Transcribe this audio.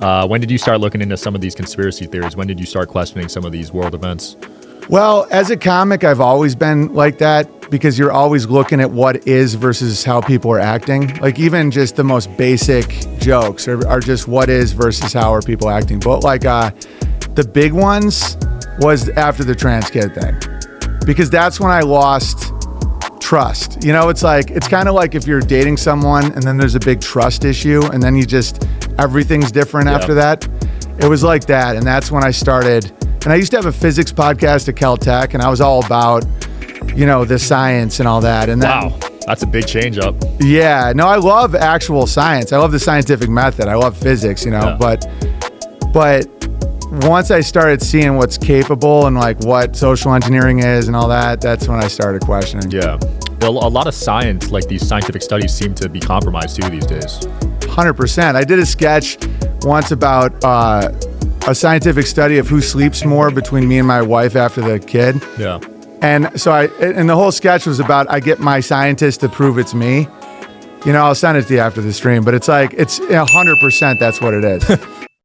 When did you start looking into some of these conspiracy theories? When did you start questioning some of these world events? Well, as a comic, I've always been like that because you're always looking at what is versus how people are acting. Like even just the most basic jokes are just what is versus how are people acting. But like the big ones was after the trans kid thing, because that's when I lost trust. You know, it's kind of like if you're dating someone and then there's a big trust issue and then everything's different after that. It was like that. And that's when I started. And I used to have a physics podcast at Caltech, and I was all about, the science and all that. And then, wow, that's a big change up. Yeah, no, I love actual science. I love the scientific method. I love physics, but once I started seeing what's capable and like what social engineering is and all that, that's when I started questioning. Yeah, a lot of science, like these scientific studies, seem to be compromised too these days. 100%. I did a sketch once about a scientific study of who sleeps more between me and my wife after the kid. Yeah. And so and the whole sketch was about, I get my scientist to prove it's me. I'll send it to you after the stream, but it's 100% that's what it is.